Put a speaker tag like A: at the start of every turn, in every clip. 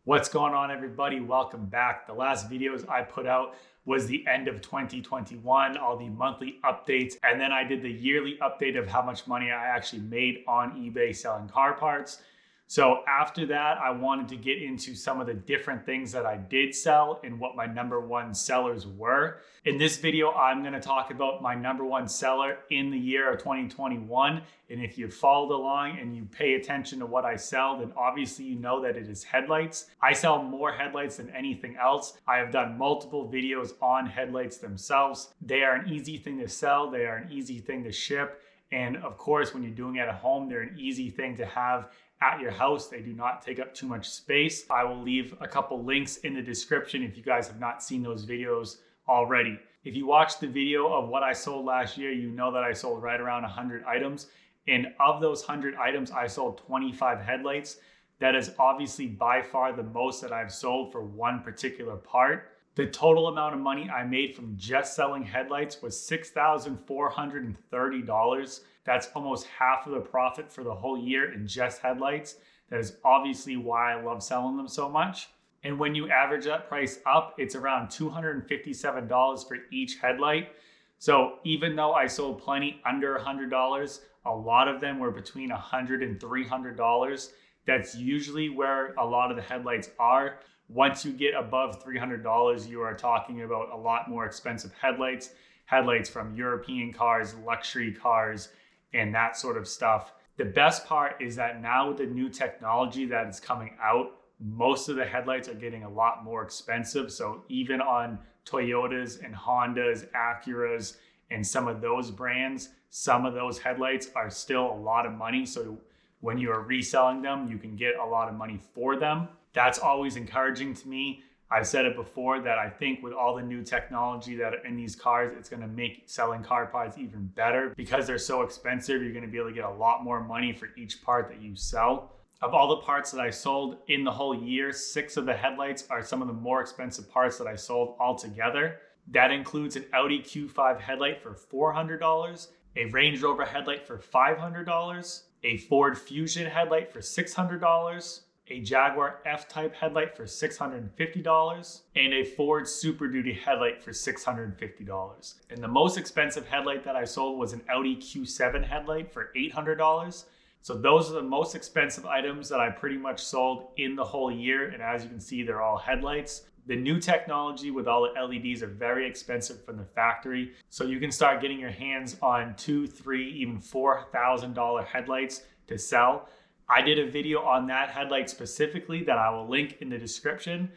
A: What's going on, everybody? Welcome back. The last videos I put out was the end of 2021, all the monthly updates, and then I did the yearly update of how much money I actually made on eBay selling car parts. So after that, I wanted to get into some of the different things that I did sell and what my number one sellers were. In this video, I'm going to talk about my number one seller in the year of 2021. And if you followed along and you pay attention to what I sell, then obviously you know that it is headlights. I sell more headlights than anything else. I have done multiple videos on headlights themselves. They are an easy thing to sell. They are an easy thing to ship. And of course, when you're doing it at home, they're an easy thing to have at your house. They do not take up too much space. I will leave a couple links in the description if you guys have not seen those videos already. If you watched the video of what I sold last year, you know that I sold right around 100 items. And of those 100 items, I sold 25 headlights. That is obviously by far the most that I've sold for one particular part. The total amount of money I made from just selling headlights was $6,430. That's almost half of the profit for the whole year in just headlights. That is obviously why I love selling them so much. And when you average that price up, it's around $257 for each headlight. So even though I sold plenty under $100, a lot of them were between $100 and $300. That's usually where a lot of the headlights are. Once you get above $300, you are talking about a lot more expensive headlights. Headlights from European cars, luxury cars, and that sort of stuff. The best part is that now with the new technology that is coming out, most of the headlights are getting a lot more expensive. So even on Toyotas and Hondas, Acuras, and some of those brands, some of those headlights are still a lot of money. So when you are reselling them, you can get a lot of money for them. That's always encouraging to me. I've said it before that I think with all the new technology that are in these cars, it's going to make selling car parts even better. Because they're so expensive, you're going to be able to get a lot more money for each part that you sell. Of all the parts that I sold in the whole year, 6 of the headlights are some of the more expensive parts that I sold altogether. That includes an Audi Q5 headlight for $400, a Range Rover headlight for $500, a Ford Fusion headlight for $600, a Jaguar F-Type headlight for $650, and a Ford Super Duty headlight for $650. And the most expensive headlight that I sold was an Audi Q7 headlight for $800. So those are the most expensive items that I pretty much sold in the whole year. And as you can see, they're all headlights. The new technology with all the LEDs are very expensive from the factory. So you can start getting your hands on $2,000, $3,000, even $4,000 headlights to sell. I did a video on that headlight specifically that I will link in the description.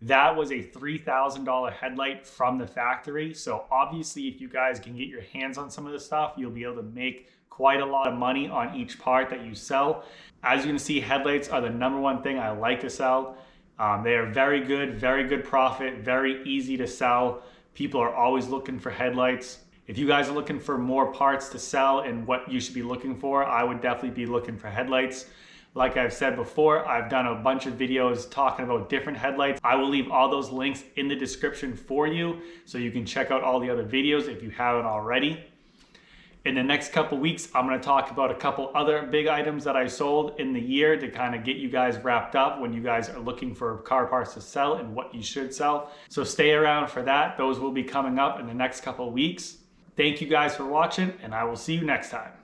A: That was a $3,000 headlight from the factory. So obviously, if you guys can get your hands on some of this stuff, you'll be able to make quite a lot of money on each part that you sell. As you can see, headlights are the number one thing I like to sell. They are very good profit, very easy to sell. People are always looking for headlights. If you guys are looking for more parts to sell and what you should be looking for, I would definitely be looking for headlights. Like I've said before, I've done a bunch of videos talking about different headlights. I will leave all those links in the description for you so you can check out all the other videos if you haven't already. In the next couple weeks, I'm going to talk about a couple other big items that I sold in the year to kind of get you guys wrapped up when you guys are looking for car parts to sell and what you should sell. So stay around for that. Those will be coming up in the next couple weeks. Thank you guys for watching, and I will see you next time.